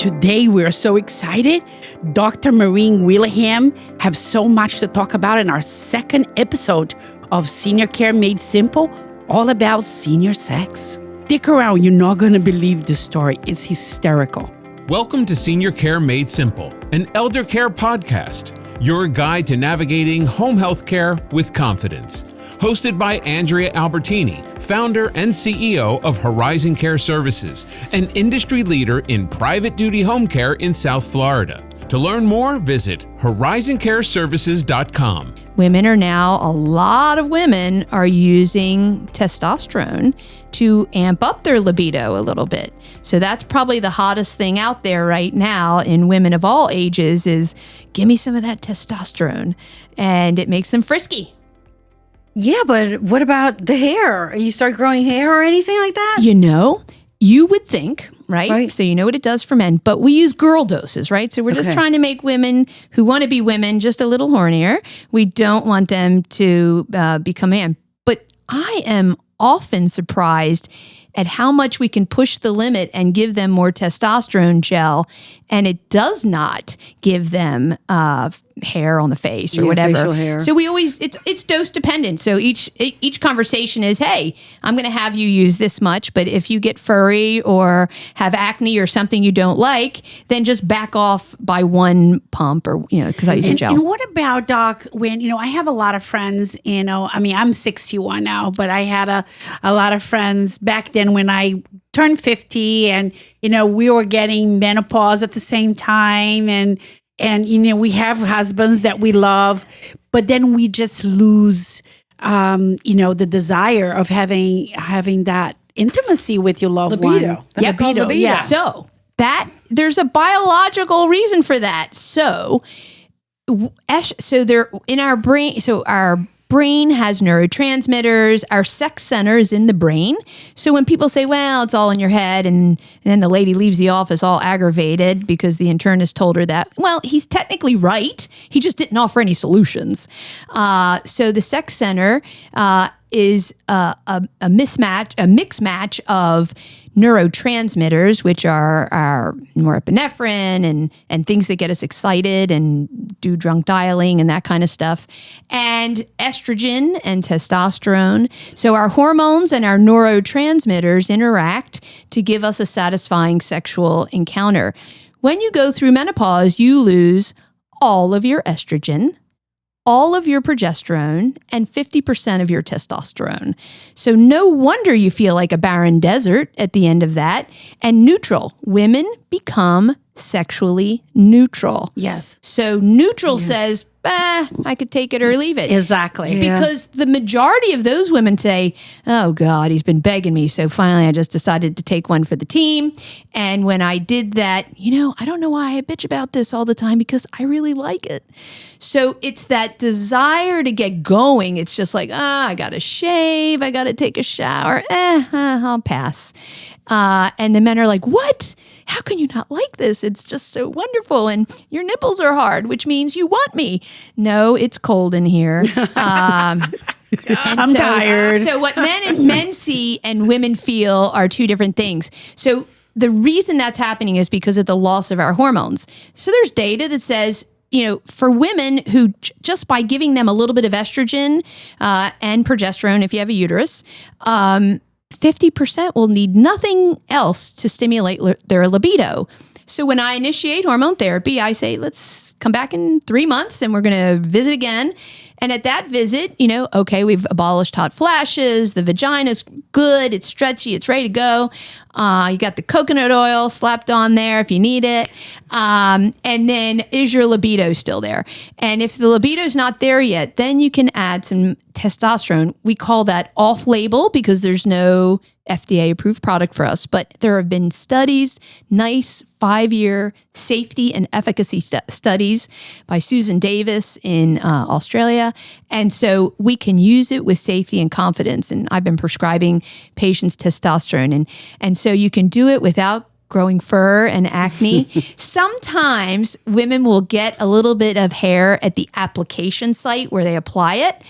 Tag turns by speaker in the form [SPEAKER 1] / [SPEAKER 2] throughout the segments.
[SPEAKER 1] today we're so excited. Dr. Maureen Whelihan have so much to talk about in our second episode of Senior Care Made Simple, all about senior sex. Stick around, you're not going to believe this story. It's hysterical.
[SPEAKER 2] Welcome to Senior Care Made Simple, an elder care podcast, your guide to navigating home health care with confidence. Hosted by Andrea Albertini, founder and CEO of Horizon Care Services, an industry leader in private duty home care in South Florida. To learn more, visit horizoncareservices.com.
[SPEAKER 3] A lot of women are using testosterone to amp up their libido a little bit. So that's probably the hottest thing out there right now in women of all ages is give me some of that testosterone, and it makes them frisky.
[SPEAKER 4] Yeah, but what about the hair? You start growing hair or anything like that?
[SPEAKER 3] You would think, right? So you know what it does for men, but we use girl doses, right? So we're just trying to make women who want to be women just a little hornier. We don't want them to become man. But I am often surprised at how much we can push the limit and give them more testosterone gel, and it does not give them hair on the face or whatever.
[SPEAKER 4] Facial hair.
[SPEAKER 3] So we always it's dose dependent. So each conversation is, hey, I'm going to have you use this much, but if you get furry or have acne or something you don't like, then just back off by one pump or because I use a gel.
[SPEAKER 1] And what about, Doc, when I have a lot of friends, I'm 61 now, but I had a lot of friends back then when I turned 50 and we were getting menopause at the same time and we have husbands that we love, but then we just lose the desire of having that intimacy with your loved
[SPEAKER 4] libido.
[SPEAKER 1] one.
[SPEAKER 4] That's called libido.
[SPEAKER 1] Yeah.
[SPEAKER 3] So that there's a biological reason for that. So there in our brain. So our brain has neurotransmitters. Our sex center is in the brain. So when people say, well, it's all in your head, and then the lady leaves the office all aggravated because the internist told her that, well, he's technically right. He just didn't offer any solutions. So the sex center is a mixed match of neurotransmitters, which are our norepinephrine and things that get us excited and do drunk dialing and that kind of stuff, and estrogen and testosterone. So our hormones and our neurotransmitters interact to give us a satisfying sexual encounter. When you go through menopause, you lose all of your estrogen, all of your progesterone, and 50% of your testosterone. So no wonder you feel like a barren desert at the end of that. And neutral. Women become sexually neutral.
[SPEAKER 1] Yes.
[SPEAKER 3] So neutral says, I could take it or leave it.
[SPEAKER 1] Exactly.
[SPEAKER 4] Yeah.
[SPEAKER 3] Because the majority of those women say, oh God, he's been begging me. So finally I just decided to take one for the team. And when I did that, I don't know why I bitch about this all the time because I really like it. So it's that desire to get going. It's just like, I got to shave. I got to take a shower. I'll pass. And the men are like, what? How can you not like this? It's just so wonderful. And your nipples are hard, which means you want me. No, it's cold in here. I'm
[SPEAKER 1] tired.
[SPEAKER 3] So what men see and women feel are two different things. So the reason that's happening is because of the loss of our hormones. So there's data that says, for women who just by giving them a little bit of estrogen and progesterone, if you have a uterus, 50% will need nothing else to stimulate their libido. So when I initiate hormone therapy, I say, let's come back in 3 months and we're going to visit again. And at that visit, we've abolished hot flashes. The vagina's good. It's stretchy. It's ready to go. You got the coconut oil slapped on there if you need it. And then is your libido still there? And if the libido's not there yet, then you can add some testosterone. We call that off-label because there's no FDA-approved product for us. But there have been studies, nice 5-year safety and efficacy studies by Susan Davis in Australia. And so we can use it with safety and confidence. And I've been prescribing patients testosterone. And so you can do it without growing fur and acne. Sometimes women will get a little bit of hair at the application site where they apply it.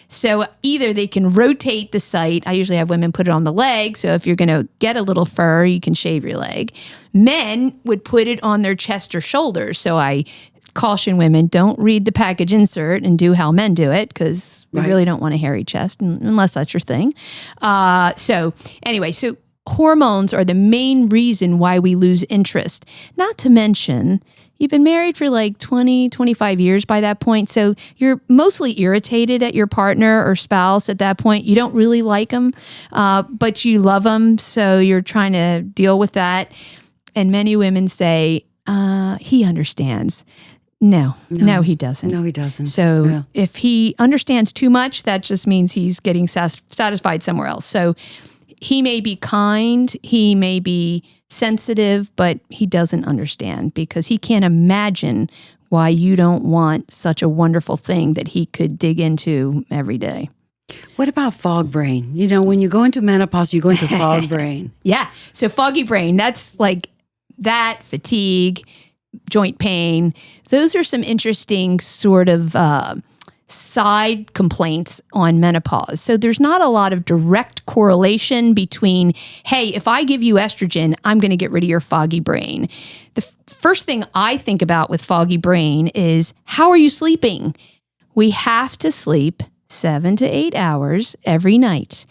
[SPEAKER 3] So either they can rotate the site. I usually have women put it on the leg. So if you're going to get a little fur, you can shave your leg. Men would put it on their chest or shoulders. So I caution women, don't read the package insert and do how men do it, because we really don't want a hairy chest unless that's your thing. So hormones are the main reason why we lose interest. Not to mention, you've been married for like 20, 25 years by that point. So you're mostly irritated at your partner or spouse at that point. You don't really like them, but you love them. So you're trying to deal with that. And many women say, he understands. No, he doesn't.
[SPEAKER 4] No, he doesn't.
[SPEAKER 3] So if he understands too much, that just means he's getting satisfied somewhere else. So he may be kind, he may be sensitive, but he doesn't understand because he can't imagine why you don't want such a wonderful thing that he could dig into every day.
[SPEAKER 4] What about fog brain? When you go into menopause, you go into fog brain.
[SPEAKER 3] Yeah. So foggy brain, that's like that, fatigue, joint pain. Those are some interesting sort of side complaints on menopause. So there's not a lot of direct correlation between, hey, if I give you estrogen, I'm going to get rid of your foggy brain. The first thing I think about with foggy brain is, how are you sleeping? We have to sleep 7 to 8 hours every night.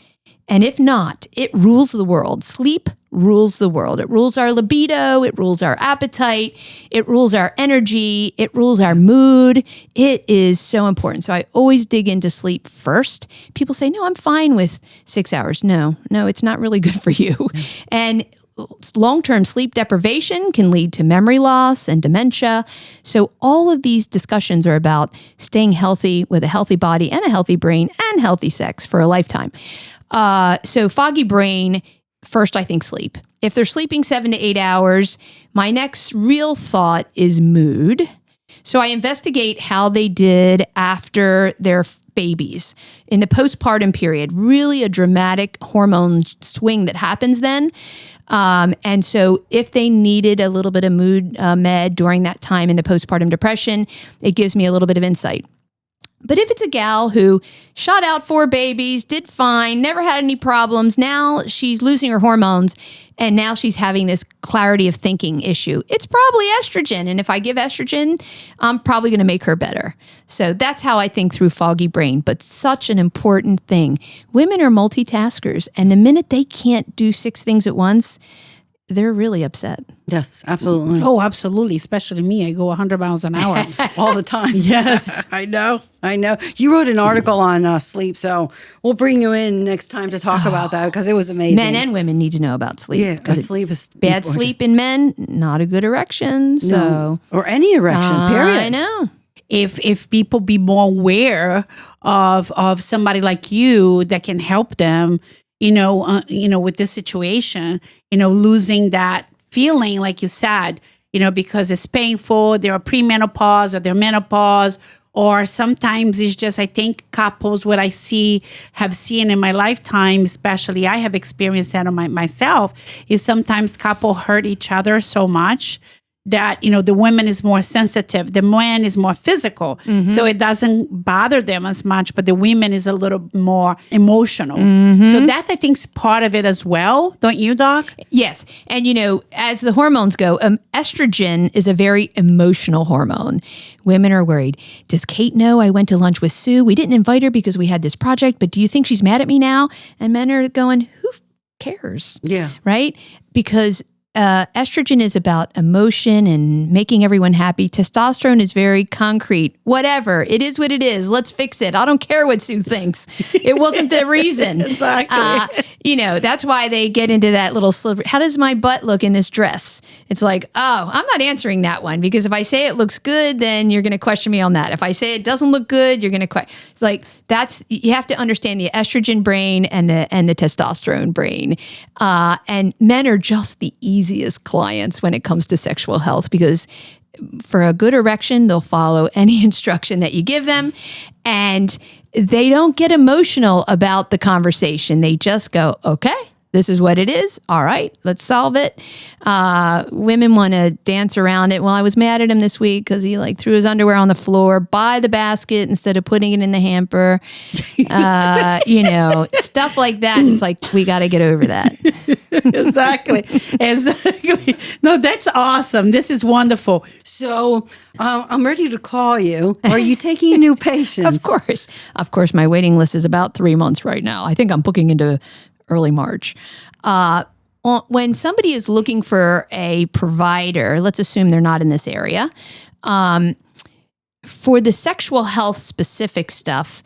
[SPEAKER 3] And if not, it rules the world. Sleep rules the world. It rules our libido. It rules our appetite. It rules our energy. It rules our mood. It is so important. So I always dig into sleep first. People say, no, I'm fine with 6 hours. No, it's not really good for you. And long-term sleep deprivation can lead to memory loss and dementia. So all of these discussions are about staying healthy with a healthy body and a healthy brain and healthy sex for a lifetime. So foggy brain, first I think sleep. If they're sleeping 7 to 8 hours, my next real thought is mood. So I investigate how they did after their babies in the postpartum period, really a dramatic hormone swing that happens then. And so if they needed a little bit of mood med during that time in the postpartum depression, it gives me a little bit of insight. But if it's a gal who shot out 4 babies, did fine, never had any problems, now she's losing her hormones, and now she's having this clarity of thinking issue, it's probably estrogen. And if I give estrogen, I'm probably going to make her better. So that's how I think through foggy brain. But such an important thing. Women are multitaskers, and the minute they can't do 6 things at once, they're really upset.
[SPEAKER 4] Yes, absolutely.
[SPEAKER 1] Oh, absolutely. Especially me. I go 100 miles an hour.
[SPEAKER 4] All the time.
[SPEAKER 1] Yes.
[SPEAKER 4] I know. You wrote an article on sleep, so we'll bring you in next time to talk about that because it was amazing.
[SPEAKER 3] Men and women need to know about sleep.
[SPEAKER 4] Yeah, because sleep is
[SPEAKER 3] bad
[SPEAKER 4] important.
[SPEAKER 3] sleep in men, not a good erection. So
[SPEAKER 4] No. Or any erection, period.
[SPEAKER 3] I know.
[SPEAKER 1] If people be more aware of somebody like you that can help them, with this situation, losing that feeling, like you said, because it's painful, they're premenopause or they're menopause, or sometimes it's just, I think couples, what I have seen in my lifetime, especially I have experienced that on myself, is sometimes couple hurt each other so much that, the woman is more sensitive, the man is more physical. Mm-hmm. So it doesn't bother them as much, but the women is a little more emotional. Mm-hmm. So that I think is part of it as well. Don't you, Doc?
[SPEAKER 3] Yes. And, as the hormones go, estrogen is a very emotional hormone. Women are worried. Does Kate know I went to lunch with Sue? We didn't invite her because we had this project, but do you think she's mad at me now? And men are going, who cares?
[SPEAKER 4] Yeah.
[SPEAKER 3] Right? Because estrogen is about emotion and making everyone happy. Testosterone is very concrete. Whatever. It is what it is. Let's fix it. I don't care what Sue thinks. It wasn't the reason.
[SPEAKER 1] Exactly.
[SPEAKER 3] That's why they get into that little sliver. How does my butt look in this dress? It's like, oh, I'm not answering that one because if I say it looks good, then you're going to question me on that. If I say it doesn't look good, you're going to question. It's like you have to understand the estrogen brain and the testosterone brain. And men are just the easiest clients when it comes to sexual health because for a good erection, they'll follow any instruction that you give them. And they don't get emotional about the conversation. They just go, okay, This is what it is. All right, let's solve it. Women want to dance around it. Well, I was mad at him this week because he threw his underwear on the floor by the basket instead of putting it in the hamper. Stuff like that. It's like, we got to get over that.
[SPEAKER 1] Exactly. No, that's awesome. This is wonderful.
[SPEAKER 4] So I'm ready to call you. Are you taking new patients?
[SPEAKER 3] Of course, my waiting list is about 3 months right now. I think I'm booking into early March. When somebody is looking for a provider, let's assume they're not in this area, for the sexual health specific stuff,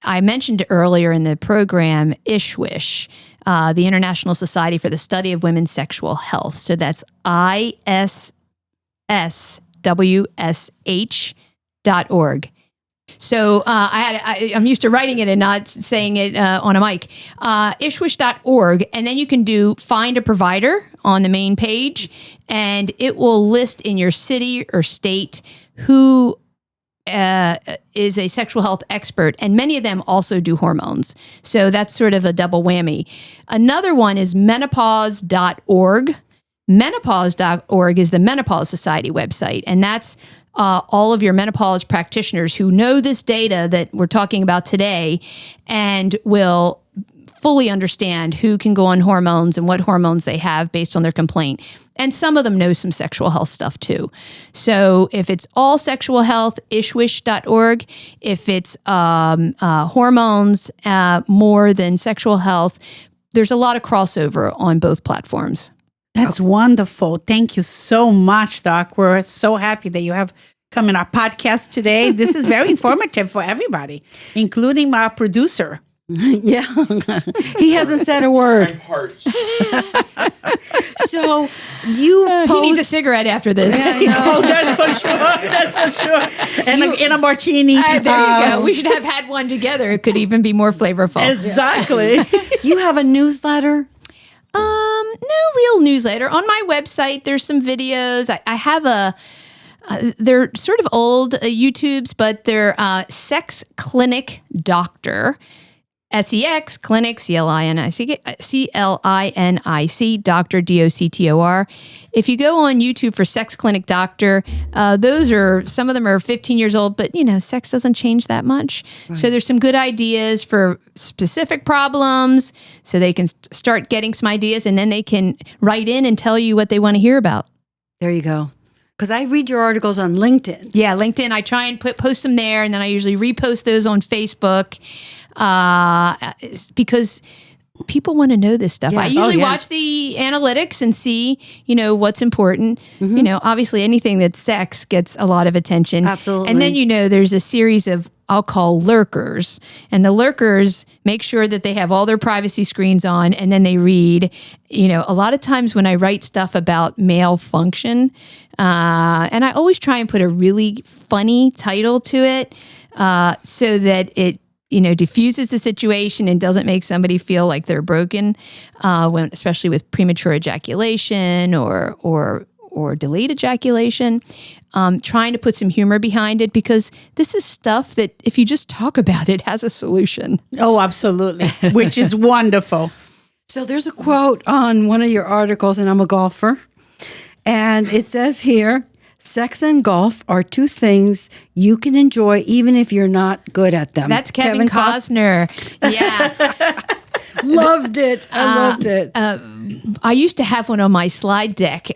[SPEAKER 3] I mentioned earlier in the program, ISWISH, the International Society for the Study of Women's Sexual Health. So that's ISSWSH.org. So I'm used to writing it and not saying it on a mic. Ishwish.org, and then you can find a provider on the main page, and it will list in your city or state who is a sexual health expert, and many of them also do hormones. So that's sort of a double whammy. Another one is menopause.org. Menopause.org is the Menopause Society website, and that's all of your menopause practitioners who know this data that we're talking about today and will fully understand who can go on hormones and what hormones they have based on their complaint. And some of them know some sexual health stuff too. So if it's all sexual health, ishwish.org. If it's hormones more than sexual health, there's a lot of crossover on both platforms.
[SPEAKER 1] That's wonderful. Thank you so much, Doc. We're so happy that you have come in our podcast today. This is very informative for everybody, including our producer.
[SPEAKER 4] Yeah, he hasn't said a word. So you
[SPEAKER 3] he needs a cigarette after this.
[SPEAKER 1] Oh, that's for sure. That's for sure. And a martini.
[SPEAKER 3] There you go. We should have had one together. It could even be more flavorful.
[SPEAKER 1] Exactly.
[SPEAKER 4] You have a newsletter?
[SPEAKER 3] No real newsletter. On my website, there's some videos. I have they're sort of old YouTubes, but they're Sex Clinic Doctor. SEX Clinic, CLINIC, Dr. DOCTOR. If you go on YouTube for Sex Clinic Doctor, some of them are 15 years old, but sex doesn't change that much. Right. So there's some good ideas for specific problems, so they can start getting some ideas, and then they can write in and tell you what they want to hear about.
[SPEAKER 4] There you go. Because I read your articles on LinkedIn.
[SPEAKER 3] Yeah, LinkedIn. I try and post them there, and then I usually repost those on Facebook. Because people want to know this stuff. Yes. I usually watch the analytics and see, what's important. Mm-hmm. Obviously anything that's sex gets a lot of attention.
[SPEAKER 4] Absolutely.
[SPEAKER 3] And then, there's a series of, I'll call lurkers, and the lurkers make sure that they have all their privacy screens on, and then they read. A lot of times when I write stuff about male function, and I always try and put a really funny title to it, so that it diffuses the situation and doesn't make somebody feel like they're broken, especially with premature ejaculation or delayed ejaculation. Trying to put some humor behind it, because this is stuff that if you just talk about it, has a solution.
[SPEAKER 1] Oh, absolutely, which is wonderful.
[SPEAKER 4] So there's a quote on one of your articles, and I'm a golfer, and it says here, sex and golf are two things you can enjoy even if you're not good at them.
[SPEAKER 3] That's Kevin Costner. Yeah.
[SPEAKER 4] Loved it. I loved it.
[SPEAKER 3] I used to have one on my slide deck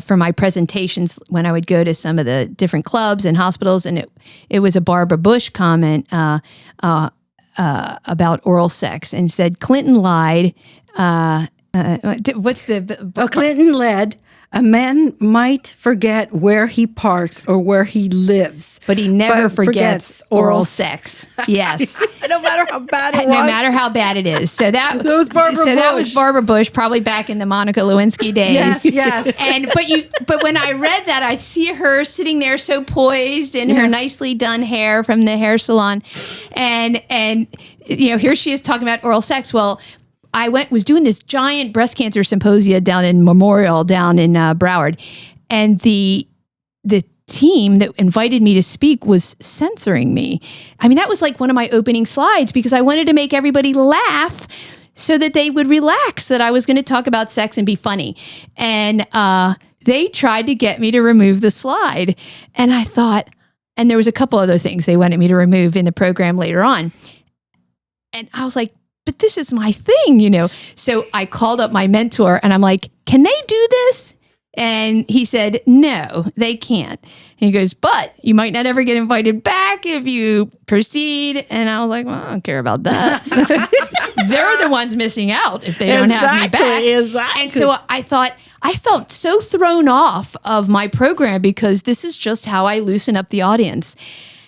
[SPEAKER 3] for my presentations when I would go to some of the different clubs and hospitals, and it was a Barbara Bush comment about oral sex, and said Clinton lied.
[SPEAKER 4] Clinton led. A man might forget where he parks or where he lives,
[SPEAKER 3] but he never forgets oral sex. Yes,
[SPEAKER 4] no matter how bad it was.
[SPEAKER 3] No matter how bad it is. So that was Barbara Bush. That was Barbara Bush, probably back in the Monica Lewinsky days.
[SPEAKER 4] Yes.
[SPEAKER 3] But when I read that, I see her sitting there so poised in her nicely done hair from the hair salon, and here she is talking about oral sex. Well, I was doing this giant breast cancer symposia down in Memorial, down in Broward, and the team that invited me to speak was censoring me. I mean, that was like one of my opening slides, because I wanted to make everybody laugh so that they would relax that I was going to talk about sex and be funny. And they tried to get me to remove the slide. And I thought, and there was a couple other things they wanted me to remove in the program later on. And I was like, but this is my thing, you know? So I called up my mentor and I'm like, can they do this? And he said, no, they can't. And he goes, but you might not ever get invited back if you proceed. And I was like, well, I don't care about that. They're the ones missing out if they don't have me back.
[SPEAKER 1] Exactly.
[SPEAKER 3] And so I thought, I felt so thrown off of my program because this is just how I loosen up the audience.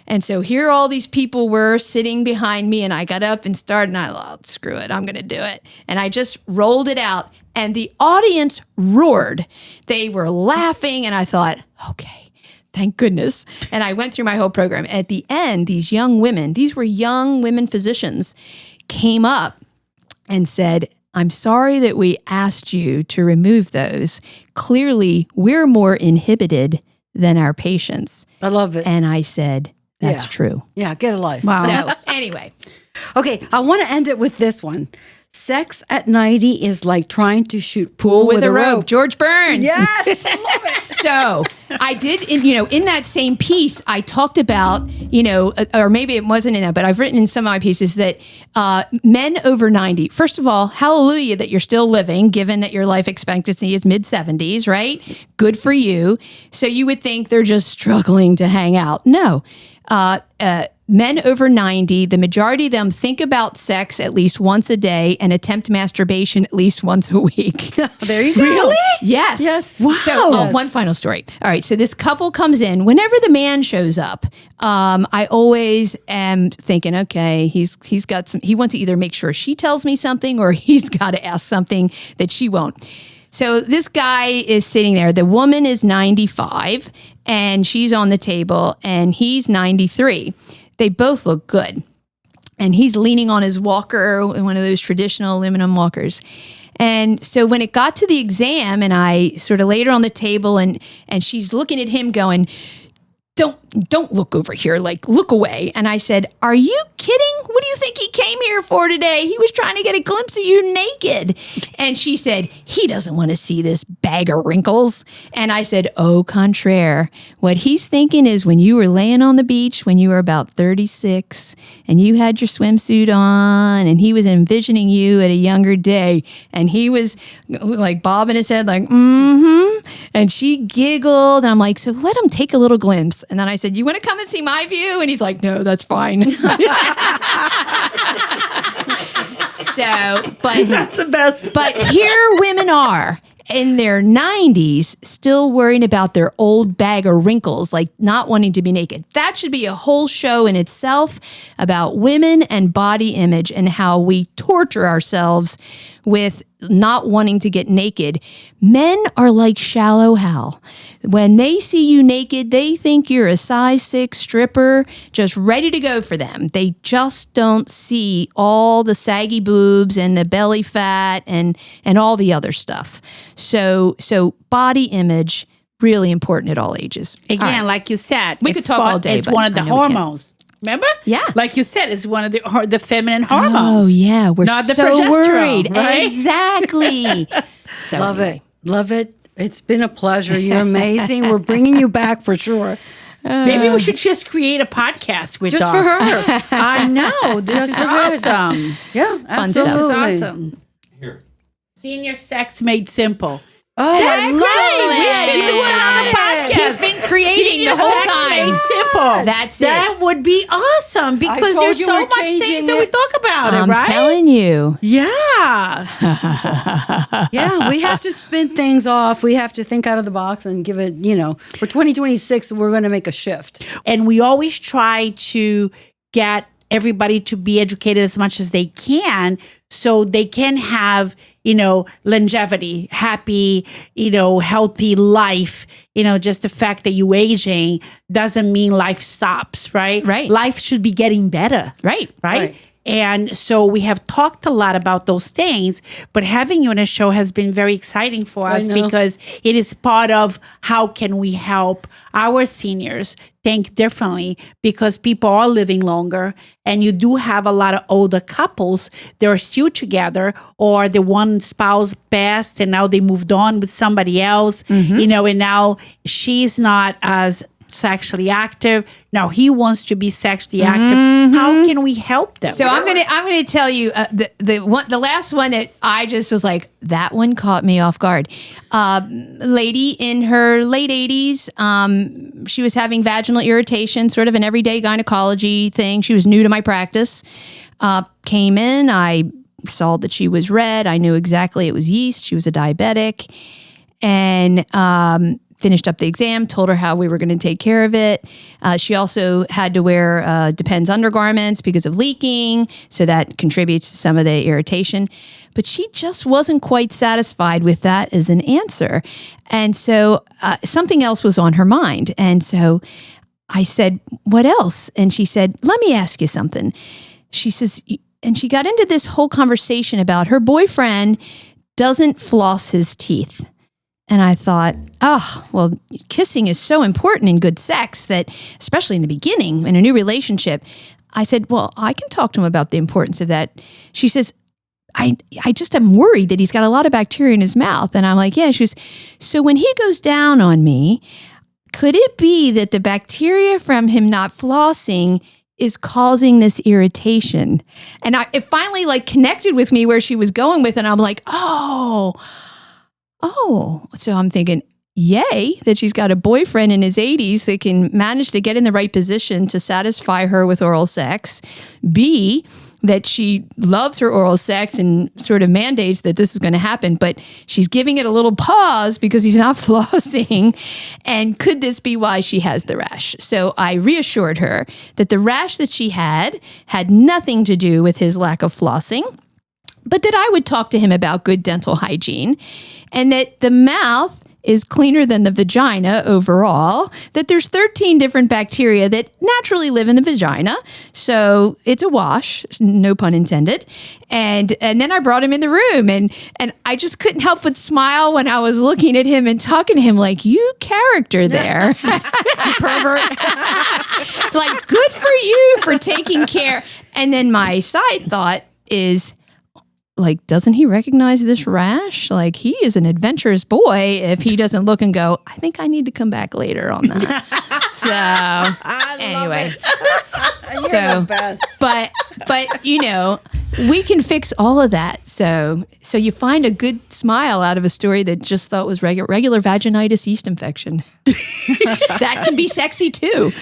[SPEAKER 3] And so here all these people were sitting behind me, and I got up and started, and I thought, screw it, I'm going to do it. And I just rolled it out, and the audience roared. They were laughing, and I thought, okay, thank goodness. And I went through my whole program. And at the end, these young women, these were young women physicians, came up and said, I'm sorry that we asked you to remove those. Clearly, we're more inhibited than our patients.
[SPEAKER 4] I love it.
[SPEAKER 3] And I said, that's true.
[SPEAKER 4] Yeah, get a life.
[SPEAKER 1] Wow.
[SPEAKER 3] So anyway,
[SPEAKER 4] Okay, I want to end it with this one. Sex at 90 is like trying to shoot pool with a rope.
[SPEAKER 3] George Burns.
[SPEAKER 4] Yes, love it.
[SPEAKER 3] So I did, in that same piece, I talked about, or maybe it wasn't in that, but I've written in some of my pieces that men over 90, first of all, hallelujah that you're still living, given that your life expectancy is mid-70s, right? Good for you. So you would think they're just struggling to hang out. No. Men over 90, the majority of them think about sex at least once a day and attempt masturbation at least once a week.
[SPEAKER 4] There you go.
[SPEAKER 1] Really?
[SPEAKER 3] Yes.
[SPEAKER 4] Yes.
[SPEAKER 1] Wow.
[SPEAKER 3] So one final story. All right. So this couple comes in. Whenever the man shows up, I always am thinking, okay, he wants to either make sure she tells me something or he's got to ask something that she won't. So this guy is sitting there. The woman is 95 and she's on the table and he's 93. They both look good. And he's leaning on his walker, one of those traditional aluminum walkers. And so when it got to the exam and I sort of laid her on the table and she's looking at him going, don't look over here, like look away. And I said, are you kidding? What do you think he came here for today? He was trying to get a glimpse of you naked. And she said, he doesn't want to see this bag of wrinkles. And I said, au contraire. What he's thinking is when you were laying on the beach, when you were about 36 and you had your swimsuit on and he was envisioning you at a younger day and he was like bobbing his head like, mm-hmm. And she giggled and I'm like, so let him take a little glimpse. And then I said, you want to come and see my view? And he's like, no, that's fine. But
[SPEAKER 1] That's the best.
[SPEAKER 3] But here women are in their 90s still worrying about their old bag of wrinkles, like not wanting to be naked. That should be a whole show in itself about women and body image and how we torture ourselves with not wanting to get naked. Men are like Shallow Hal. When they see you naked, they think you're a size 6 stripper just ready to go for them. They just don't see all the saggy boobs and the belly fat and all the other stuff. So body image, really important at all ages.
[SPEAKER 1] Again,
[SPEAKER 3] All right.
[SPEAKER 1] like you said,
[SPEAKER 3] We could talk all day,
[SPEAKER 1] It's
[SPEAKER 3] but
[SPEAKER 1] one of the
[SPEAKER 3] I know we can't.
[SPEAKER 1] hormones. Remember?
[SPEAKER 3] Yeah.
[SPEAKER 1] Like you said, it's one of the feminine hormones.
[SPEAKER 3] Oh, yeah. We're
[SPEAKER 1] Not the
[SPEAKER 3] so
[SPEAKER 1] progesterone,
[SPEAKER 3] worried.
[SPEAKER 1] right?
[SPEAKER 3] Exactly. So
[SPEAKER 4] Love
[SPEAKER 3] anyway.
[SPEAKER 4] it. Love it. It's been a pleasure. You're amazing. We're bringing you back for sure.
[SPEAKER 1] Maybe we should just create a podcast with
[SPEAKER 4] Just
[SPEAKER 1] Doc.
[SPEAKER 4] for her.
[SPEAKER 1] I know. This is
[SPEAKER 4] for her.
[SPEAKER 1] awesome.
[SPEAKER 4] Yeah,
[SPEAKER 3] Fun stuff.
[SPEAKER 1] This is
[SPEAKER 4] absolutely.
[SPEAKER 1] awesome. Senior sex made simple.
[SPEAKER 4] Oh,
[SPEAKER 1] That's great. We should do it on the podcast.
[SPEAKER 3] He's been creating
[SPEAKER 1] Senior
[SPEAKER 3] the whole
[SPEAKER 1] sex
[SPEAKER 3] time.
[SPEAKER 1] made simple.
[SPEAKER 3] That's
[SPEAKER 1] That would be awesome because
[SPEAKER 4] told
[SPEAKER 1] there's
[SPEAKER 4] you
[SPEAKER 1] so
[SPEAKER 4] we're
[SPEAKER 1] much
[SPEAKER 4] changing
[SPEAKER 1] things that we
[SPEAKER 4] it.
[SPEAKER 1] talk about
[SPEAKER 3] I'm
[SPEAKER 1] it, right?
[SPEAKER 3] telling you.
[SPEAKER 1] Yeah.
[SPEAKER 4] Yeah, we have to spin things off. We have to think out of the box and give it, for 2026, we're going to make a shift.
[SPEAKER 1] And we always try to get everybody to be educated as much as they can so they can have, longevity, happy, healthy life. Just the fact that you aging doesn't mean life stops, right?
[SPEAKER 3] Right.
[SPEAKER 1] Life should be getting better.
[SPEAKER 3] Right.
[SPEAKER 1] Right. And so we have talked a lot about those things, but having you on the show has been very exciting for us because it is part of how can we help our seniors think differently, because people are living longer, and you do have a lot of older couples that are still together, or the one spouse passed and now they moved on with somebody else, and now she's not as sexually active. Now he wants to be sexually active. How can we help them?
[SPEAKER 3] So I'm gonna tell you the last one that I just was like, that one caught me off guard. Lady in her late 80s, she was having vaginal irritation, sort of an everyday gynecology thing. She was new to my practice. Came in, I saw that she was red. I knew exactly it was yeast. She was a diabetic, and finished up the exam, told her how we were going to take care of it. She also had to wear Depends undergarments because of leaking, so that contributes to some of the irritation. But she just wasn't quite satisfied with that as an answer. And so something else was on her mind. And so I said, what else? And she said, let me ask you something. She says, and she got into this whole conversation about her boyfriend doesn't floss his teeth. And I thought, oh, well, kissing is so important in good sex that, especially in the beginning, in a new relationship. I said, well, I can talk to him about the importance of that. She says, I just am worried that he's got a lot of bacteria in his mouth. And I'm like, yeah. She goes, so when he goes down on me, could it be that the bacteria from him not flossing is causing this irritation? And it finally connected with me where she was going with it. And I'm like, oh, so I'm thinking, yay, that she's got a boyfriend in his 80s that can manage to get in the right position to satisfy her with oral sex. B, that she loves her oral sex and sort of mandates that this is going to happen, but she's giving it a little pause because he's not flossing. And could this be why she has the rash? So I reassured her that the rash that she had nothing to do with his lack of flossing, but that I would talk to him about good dental hygiene, and that the mouth is cleaner than the vagina overall, that there's 13 different bacteria that naturally live in the vagina. So it's a wash, no pun intended. And then I brought him in the room, and I just couldn't help but smile when I was looking at him and talking to him like, you character there. You pervert. Like, good for you for taking care. And then my side thought is, doesn't he recognize this rash? He is an adventurous boy if he doesn't look and go, I think I need to come back later on that. So anyway,
[SPEAKER 4] You're the best.
[SPEAKER 3] But we can fix all of that. So you find a good smile out of a story that just thought was regular vaginitis yeast infection. That can be sexy too.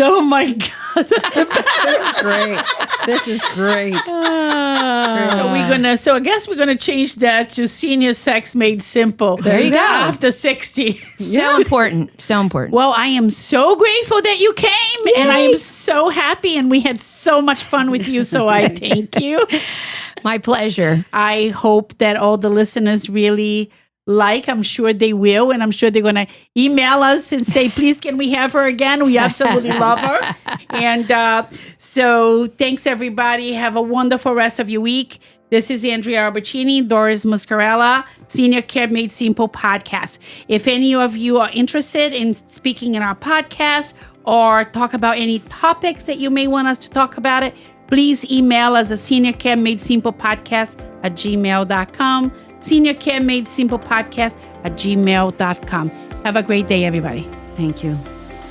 [SPEAKER 1] Oh my God.
[SPEAKER 4] This is great.
[SPEAKER 1] So I guess we're gonna change that to senior sex made simple.
[SPEAKER 3] There you go.
[SPEAKER 1] After 60.
[SPEAKER 3] So important. So important.
[SPEAKER 1] Well, I am so grateful that you came. And I am so happy, and we had so much fun with you. So I thank you.
[SPEAKER 3] My pleasure.
[SPEAKER 1] I hope that all the listeners really I'm sure they will, and I'm sure they're going to email us and say, please, can we have her again? We absolutely love her. And so thanks, everybody. Have a wonderful rest of your week. This is Andrea Albertini, Doris Muscarella, Senior Care Made Simple podcast. If any of you are interested in speaking in our podcast or talk about any topics that you may want us to talk about it, please email us at seniorcaremade-simple-podcast@gmail.com. Senior Care Made Simple podcast@gmail.com. Have a great day, everybody.
[SPEAKER 4] Thank you.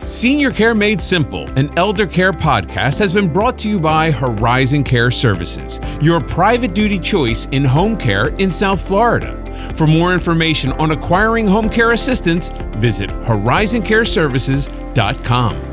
[SPEAKER 2] Senior Care Made Simple, an elder care podcast, has been brought to you by Horizon Care Services, your private duty choice in home care in South Florida. For more information on acquiring home care assistance, visit horizoncareservices.com.